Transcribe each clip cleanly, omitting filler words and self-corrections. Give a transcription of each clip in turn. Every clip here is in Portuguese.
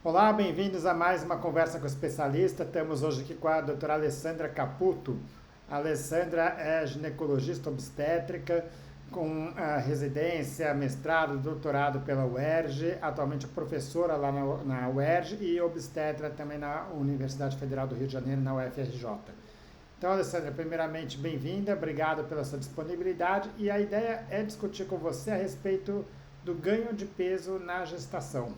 Olá, bem-vindos a mais uma conversa com o especialista. Estamos hoje aqui com a doutora Alessandra Caputo. A Alessandra é ginecologista obstétrica com residência, mestrado, doutorado pela UERJ, atualmente professora lá na UERJ e obstetra também na Universidade Federal do Rio de Janeiro, na UFRJ. Então, Alessandra, primeiramente, bem-vinda, obrigado pela sua disponibilidade e a ideia é discutir com você a respeito do ganho de peso na gestação.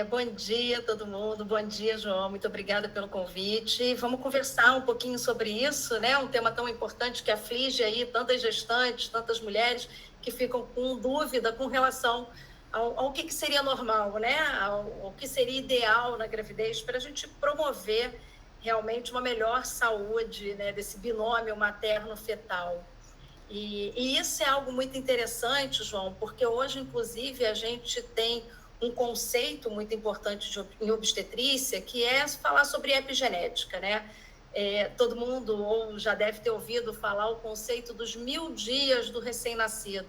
Bom dia, todo mundo. Bom dia, João. Muito obrigada pelo convite. Vamos conversar um pouquinho sobre isso, né? Um tema tão importante que aflige aí tantas gestantes, tantas mulheres que ficam com dúvida com relação ao que seria normal, né? Ao que seria ideal na gravidez para a gente promover realmente uma melhor saúde, né? Desse binômio materno-fetal. E isso é algo muito interessante, João, porque hoje, inclusive, a gente tem um conceito muito importante em obstetrícia, que é falar sobre epigenética, né? Todo mundo ou já deve ter ouvido falar o conceito dos 1000 dias do recém-nascido.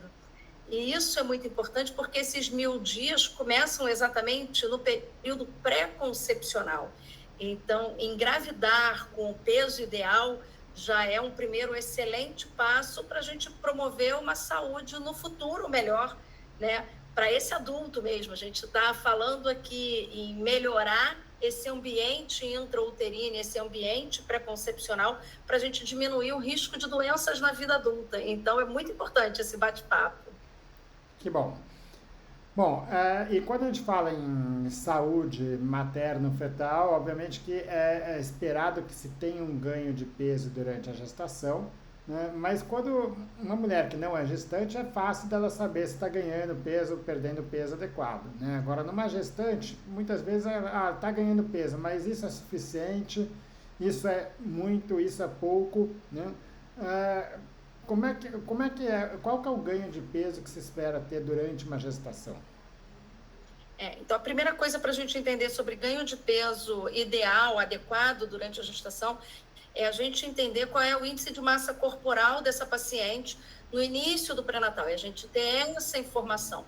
E isso é muito importante porque esses 1000 dias começam exatamente no período pré-concepcional. Então, engravidar com o peso ideal já é um primeiro excelente passo para a gente promover uma saúde no futuro melhor, né? Para esse adulto mesmo. A gente está falando aqui em melhorar esse ambiente intrauterino, esse ambiente pré-concepcional, para a gente diminuir o risco de doenças na vida adulta. Então, é muito importante esse bate-papo. Que bom. Bom, e quando a gente fala em saúde materno-fetal, obviamente que é esperado que se tenha um ganho de peso durante a gestação, né? Mas quando uma mulher que não é gestante, é fácil dela saber se está ganhando peso ou perdendo peso adequado, né? Agora, numa gestante, muitas vezes está ganhando peso, mas isso é suficiente, isso é muito, isso é pouco, né? Qual que é o ganho de peso que se espera ter durante uma gestação? Então, a primeira coisa para a gente entender sobre ganho de peso ideal, adequado durante a gestação, é a gente entender qual é o índice de massa corporal dessa paciente no início do pré-natal. E a gente tem essa informação,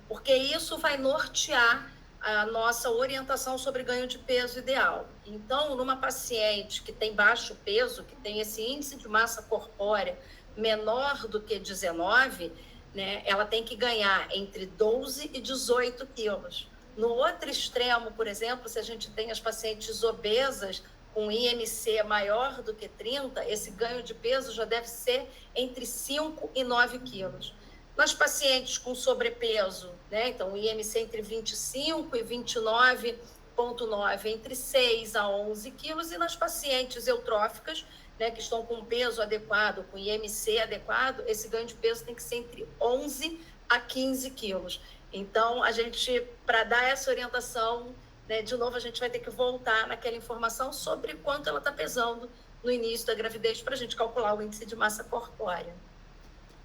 porque isso vai nortear a nossa orientação sobre ganho de peso ideal. Então, numa paciente que tem baixo peso, que tem esse índice de massa corpórea menor do que 19, né, ela tem que ganhar entre 12 e 18 quilos. No outro extremo, por exemplo, se a gente tem as pacientes obesas com IMC maior do que 30, esse ganho de peso já deve ser entre 5 e 9 quilos. Nas pacientes com sobrepeso, né, então o IMC entre 25 e 29,9, entre 6 a 11 quilos, e nas pacientes eutróficas, né, que estão com peso adequado, com IMC adequado, esse ganho de peso tem que ser entre 11 a 15 quilos. Então, a gente, para dar essa orientação, né, de novo, a gente vai ter que voltar naquela informação sobre quanto ela está pesando no início da gravidez para a gente calcular o índice de massa corpórea.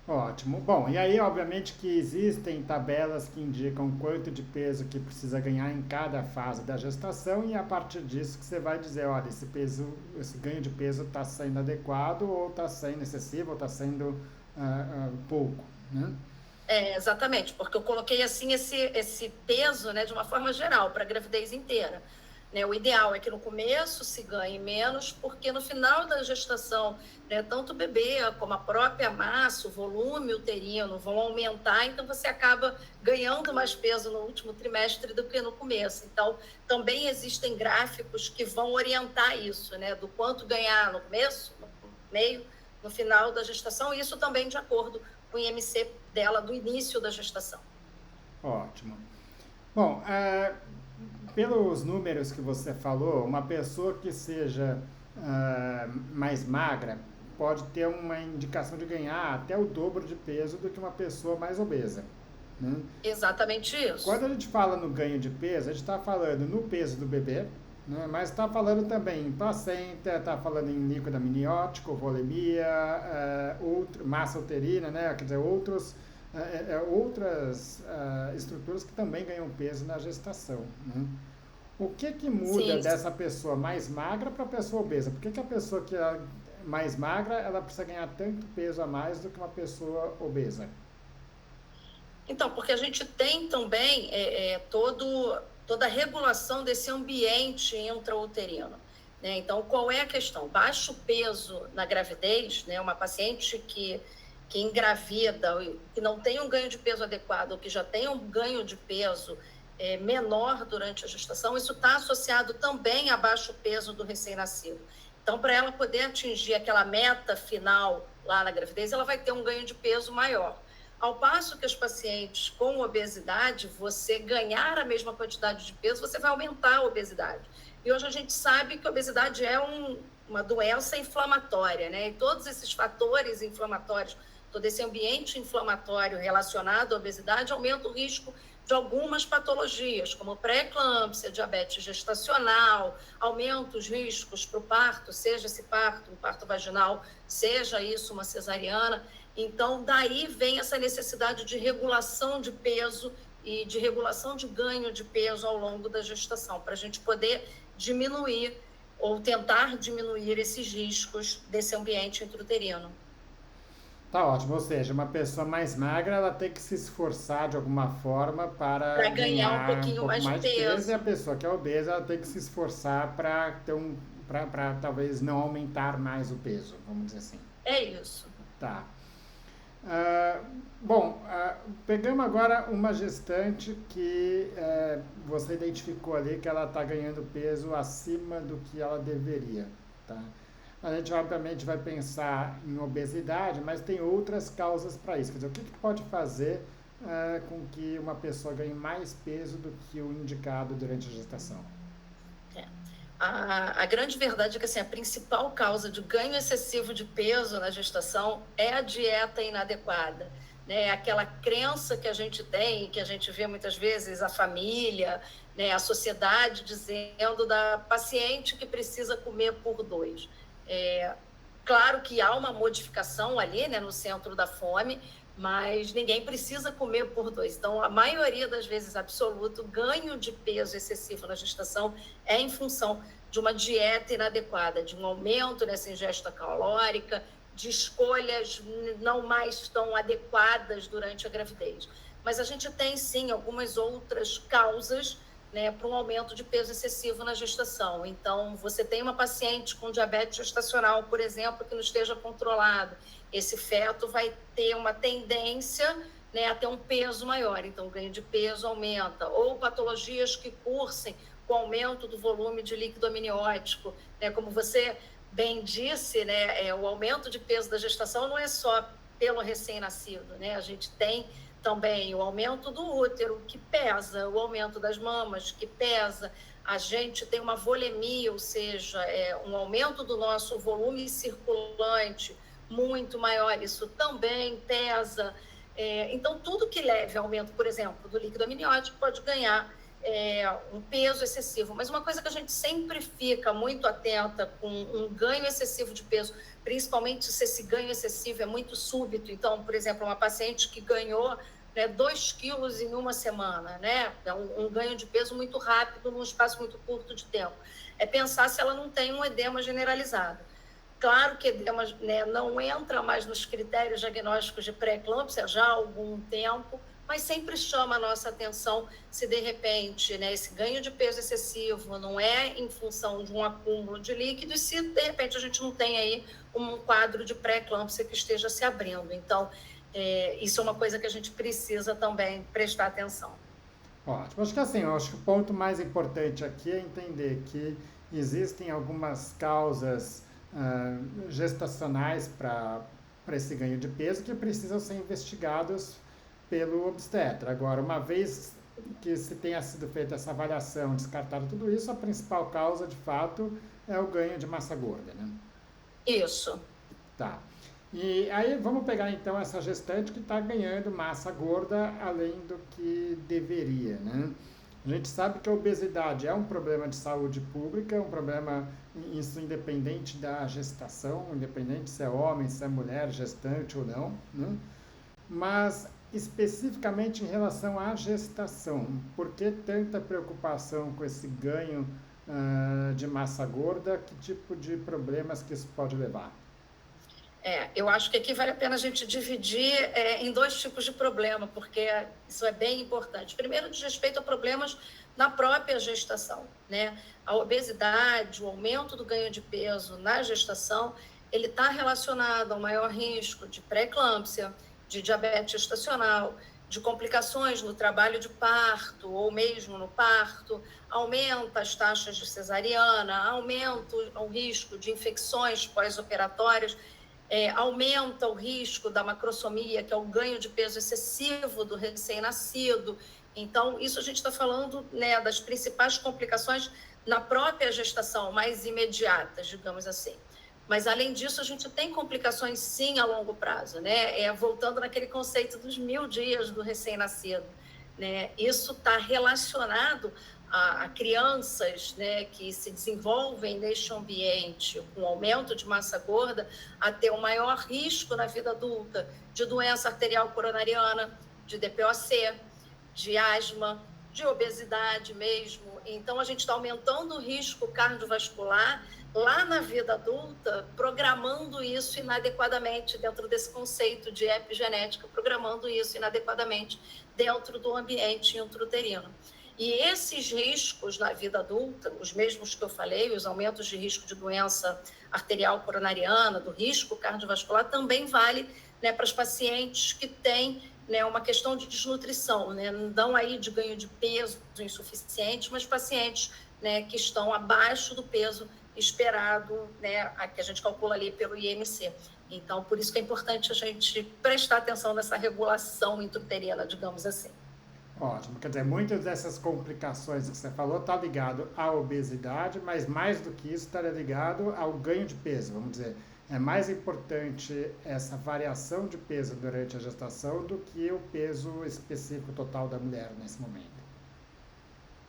Ótimo. Bom, e aí, obviamente, que existem tabelas que indicam quanto de peso que precisa ganhar em cada fase da gestação e a partir disso que você vai dizer, olha, esse ganho de peso está sendo adequado ou está sendo excessivo ou está sendo pouco, né? Exatamente, porque eu coloquei assim esse peso, né, de uma forma geral, para a gravidez inteira. Né, o ideal é que no começo se ganhe menos, porque no final da gestação, né, tanto o bebê como a própria massa, o volume uterino vão aumentar, então você acaba ganhando mais peso no último trimestre do que no começo. Então, também existem gráficos que vão orientar isso, né, do quanto ganhar no começo, no meio, no final da gestação, e isso também de acordo com o IMC dela do início da gestação. Ótimo. Bom, pelos números que você falou, uma pessoa que seja mais magra pode ter uma indicação de ganhar até o dobro de peso do que uma pessoa mais obesa, né? Exatamente isso. Quando a gente fala no ganho de peso, a gente está falando no peso do bebê, né? Mas está falando também em placenta, está falando em líquido amniótico, volemia, massa uterina, né? Quer dizer, outras estruturas que também ganham peso na gestação, né? O que muda Sim. dessa pessoa mais magra para a pessoa obesa? Por que a pessoa que é mais magra ela precisa ganhar tanto peso a mais do que uma pessoa obesa? Então, porque a gente tem também toda a regulação desse ambiente intrauterino, né? Então, qual é a questão? Baixo peso na gravidez, né? Uma paciente que engravida, que não tem um ganho de peso adequado, ou que já tem um ganho de peso menor durante a gestação, isso está associado também a baixo peso do recém-nascido. Então, para ela poder atingir aquela meta final lá na gravidez, ela vai ter um ganho de peso maior. Ao passo que os pacientes com obesidade, você ganhar a mesma quantidade de peso, você vai aumentar a obesidade. E hoje a gente sabe que a obesidade é uma doença inflamatória, né? E todos esses fatores inflamatórios, todo esse ambiente inflamatório relacionado à obesidade aumenta o risco de algumas patologias, como pré-eclâmpsia, diabetes gestacional, aumenta os riscos para o parto, seja esse parto, um parto vaginal, seja isso uma cesariana. Então, daí vem essa necessidade de regulação de peso e de regulação de ganho de peso ao longo da gestação, para a gente poder diminuir ou tentar diminuir esses riscos desse ambiente intrauterino. Tá ótimo, ou seja, uma pessoa mais magra, ela tem que se esforçar de alguma forma para Para ganhar um ganhar um pouquinho pouco mais de mais de peso, e a peso. pessoa que é obesa, ela tem que se esforçar para ter para talvez não aumentar mais o peso, vamos dizer assim. É isso. Tá. Ah, bom, pegamos agora uma gestante que você identificou ali que ela está ganhando peso acima do que ela deveria, tá? A gente obviamente vai pensar em obesidade, mas tem outras causas para isso. Quer dizer, o que pode fazer com que uma pessoa ganhe mais peso do que o indicado durante a gestação? É. A grande verdade é que assim, a principal causa de ganho excessivo de peso na gestação é a dieta inadequada, né? Aquela crença que a gente tem, que a gente vê muitas vezes a família, né, a sociedade dizendo da paciente que precisa comer por dois. Claro que há uma modificação ali, né, no centro da fome, mas ninguém precisa comer por dois. Então, a maioria das vezes, absoluto, o ganho de peso excessivo na gestação é em função de uma dieta inadequada, de um aumento nessa ingesta calórica, de escolhas não mais tão adequadas durante a gravidez. Mas a gente tem, sim, algumas outras causas, né, para um aumento de peso excessivo na gestação. Então, você tem uma paciente com diabetes gestacional, por exemplo, que não esteja controlado. Esse feto vai ter uma tendência, né, a ter um peso maior, então o ganho de peso aumenta. Ou patologias que cursem com aumento do volume de líquido amniótico, né, como você bem disse, né, o aumento de peso da gestação não é só pelo recém-nascido, né? A gente tem também o aumento do útero, que pesa, o aumento das mamas, que pesa. A gente tem uma volemia, ou seja, um aumento do nosso volume circulante muito maior, isso também pesa. Então, tudo que leve ao aumento, por exemplo, do líquido amniótico pode ganhar um peso excessivo. Mas uma coisa que a gente sempre fica muito atenta com um ganho excessivo de peso, principalmente se esse ganho excessivo é muito súbito. Então, por exemplo, uma paciente que ganhou 2 quilos em uma semana, né? É um ganho de peso muito rápido num espaço muito curto de tempo. É pensar se ela não tem um edema generalizado. Claro que edema, né, não entra mais nos critérios diagnósticos de pré-eclâmpsia já há algum tempo, mas sempre chama a nossa atenção se de repente, né, esse ganho de peso excessivo não é em função de um acúmulo de líquido e se de repente a gente não tem aí um quadro de pré-eclâmpsia que esteja se abrindo. Então, isso é uma coisa que a gente precisa também prestar atenção. Ótimo. Acho que assim, eu acho que o ponto mais importante aqui é entender que existem algumas causas gestacionais para esse ganho de peso que precisam ser investigados pelo obstetra. Agora, uma vez que se tenha sido feita essa avaliação, descartado tudo isso, a principal causa, de fato, é o ganho de massa gorda, né? Isso. Tá. E aí vamos pegar então essa gestante que está ganhando massa gorda além do que deveria, né? A gente sabe que a obesidade é um problema de saúde pública, é um problema, isso independente da gestação, independente se é homem, se é mulher, gestante ou não, né? Mas especificamente em relação à gestação, por que tanta preocupação com esse ganho de massa gorda? Que tipo de problemas que isso pode levar? Eu acho que aqui vale a pena a gente dividir em dois tipos de problema, porque isso é bem importante. Primeiro, diz respeito a problemas na própria gestação, né? A obesidade, o aumento do ganho de peso na gestação, ele está relacionado ao maior risco de pré-eclâmpsia, de diabetes gestacional, de complicações no trabalho de parto ou mesmo no parto, aumenta as taxas de cesariana, aumenta o risco de infecções pós-operatórias, aumenta o risco da macrosomia, que é o ganho de peso excessivo do recém-nascido. Então, isso a gente está falando, né, das principais complicações na própria gestação, mais imediatas, digamos assim. Mas, além disso, a gente tem complicações, sim, a longo prazo, né? Voltando naquele conceito dos 1000 dias do recém-nascido, né? Isso está relacionado a crianças, né, que se desenvolvem neste ambiente com aumento de massa gorda, a ter um maior risco na vida adulta de doença arterial coronariana, de DPOC, de asma, de obesidade mesmo. Então, a gente está aumentando o risco cardiovascular lá na vida adulta, programando isso inadequadamente dentro desse conceito de epigenética, programando isso inadequadamente dentro do ambiente intrauterino. E esses riscos na vida adulta, os mesmos que eu falei, os aumentos de risco de doença arterial coronariana, do risco cardiovascular, também vale, né, para os pacientes que têm, né, uma questão de desnutrição, né, não aí de ganho de peso insuficiente, mas pacientes, né, que estão abaixo do peso esperado, né, que a gente calcula ali pelo IMC. Então, por isso que é importante a gente prestar atenção nessa regulação intrauterina, digamos assim. Ótimo, quer dizer, muitas dessas complicações que você falou está ligado à obesidade, mas mais do que isso está ligado ao ganho de peso, vamos dizer. É mais importante essa variação de peso durante a gestação do que o peso específico total da mulher nesse momento.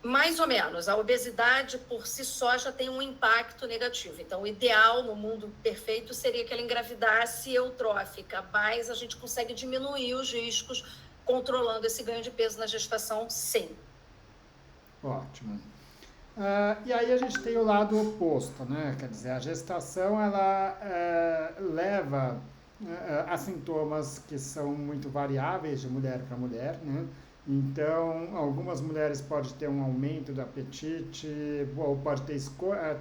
Mais ou menos. A obesidade por si só já tem um impacto negativo. Então, o ideal no mundo perfeito seria que ela engravidasse eutrófica, mas a gente consegue diminuir os riscos controlando esse ganho de peso na gestação, sim. Ótimo. E aí a gente tem o lado oposto, né? Quer dizer, a gestação, ela leva a sintomas que são muito variáveis de mulher para mulher, né? Então, algumas mulheres podem ter um aumento do apetite, ou pode ter,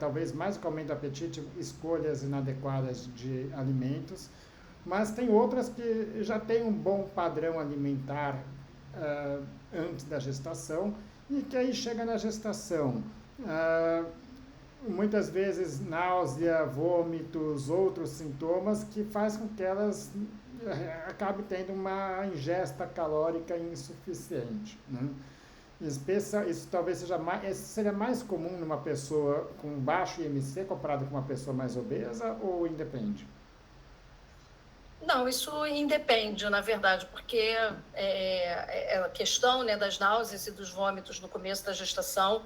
talvez mais do que aumento do apetite, escolhas inadequadas de alimentos, mas tem outras que já têm um bom padrão alimentar antes da gestação e que aí chega na gestação. Muitas vezes náusea, vômitos, outros sintomas que faz com que elas acabem tendo uma ingesta calórica insuficiente, né? Isso talvez seria mais comum numa pessoa com baixo IMC comparado com uma pessoa mais obesa ou independe? Não, isso independe, na verdade, porque a questão, né, das náuseas e dos vômitos no começo da gestação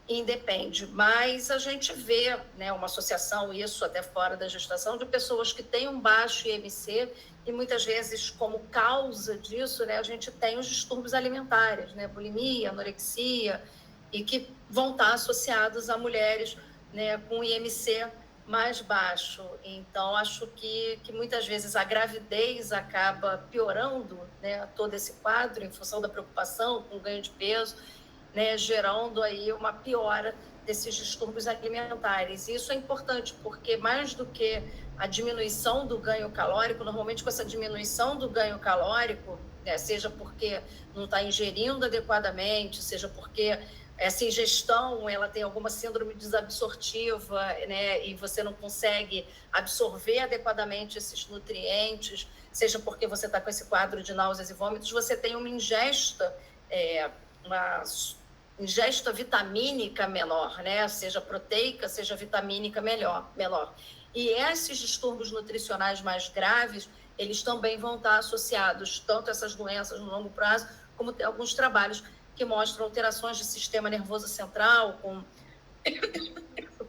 independe, mas a gente vê, né, uma associação, isso até fora da gestação, de pessoas que têm um baixo IMC e muitas vezes como causa disso, né, a gente tem os distúrbios alimentares, né, bulimia, anorexia, e que vão estar associados a mulheres, né, com IMC mais baixo. Então, acho que muitas vezes a gravidez acaba piorando, né, todo esse quadro em função da preocupação com o ganho de peso, né, gerando aí uma piora desses distúrbios alimentares. E isso é importante porque mais do que a diminuição do ganho calórico, normalmente com essa diminuição do ganho calórico, né, seja porque não está ingerindo adequadamente, seja porque essa ingestão, ela tem alguma síndrome desabsortiva, né, e você não consegue absorver adequadamente esses nutrientes, seja porque você está com esse quadro de náuseas e vômitos, você tem uma ingesta vitamínica menor, né, seja proteica, seja vitamínica menor. E esses distúrbios nutricionais mais graves, eles também vão estar associados tanto a essas doenças no longo prazo, como tem alguns trabalhos que mostram alterações de sistema nervoso central,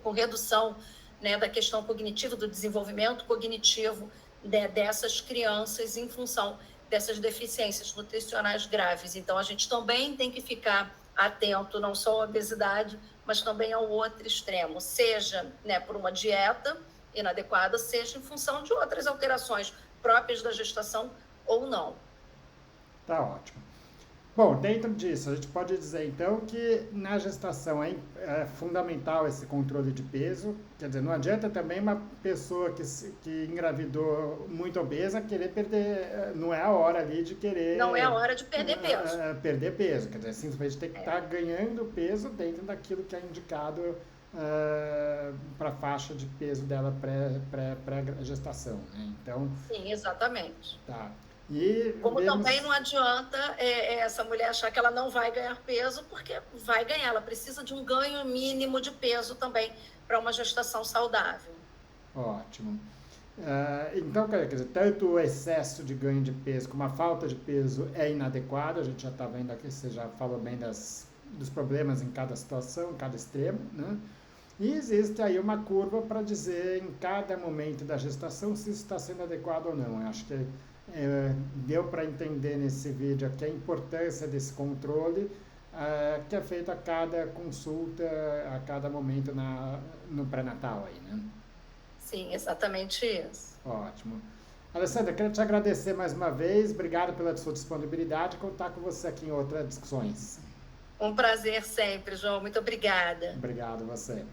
com redução, né, da questão cognitiva, do desenvolvimento cognitivo, né, dessas crianças em função dessas deficiências nutricionais graves. Então, a gente também tem que ficar atento não só à obesidade, mas também ao outro extremo, seja, né, por uma dieta, inadequada, seja em função de outras alterações próprias da gestação ou não. Tá ótimo. Bom, dentro disso, a gente pode dizer então que na gestação é fundamental esse controle de peso. Quer dizer, não adianta também uma pessoa que engravidou muito obesa querer perder, não é a hora ali de querer. Não é a hora de perder peso. Perder peso, quer dizer, simplesmente tem que estar ganhando peso dentro daquilo que é indicado para a faixa de peso dela pré-gestação, né? Então, sim, exatamente. tá. Como também não adianta essa mulher achar que ela não vai ganhar peso, porque vai ganhar, ela precisa de um ganho mínimo de peso também para uma gestação saudável. Ótimo. Então, quer dizer, tanto o excesso de ganho de peso como a falta de peso é inadequado, a gente já está vendo aqui, você já falou bem dos problemas em cada situação, em cada extremo, né? E existe aí uma curva para dizer em cada momento da gestação se isso está sendo adequado ou não. Eu acho que deu para entender nesse vídeo aqui a importância desse controle que é feito a cada consulta, a cada momento no pré-natal aí, né? Sim, exatamente isso. Ótimo. Alessandra, quero te agradecer mais uma vez, obrigado pela sua disponibilidade e contar com você aqui em outras discussões. Um prazer sempre, João, muito obrigada. Obrigado a você.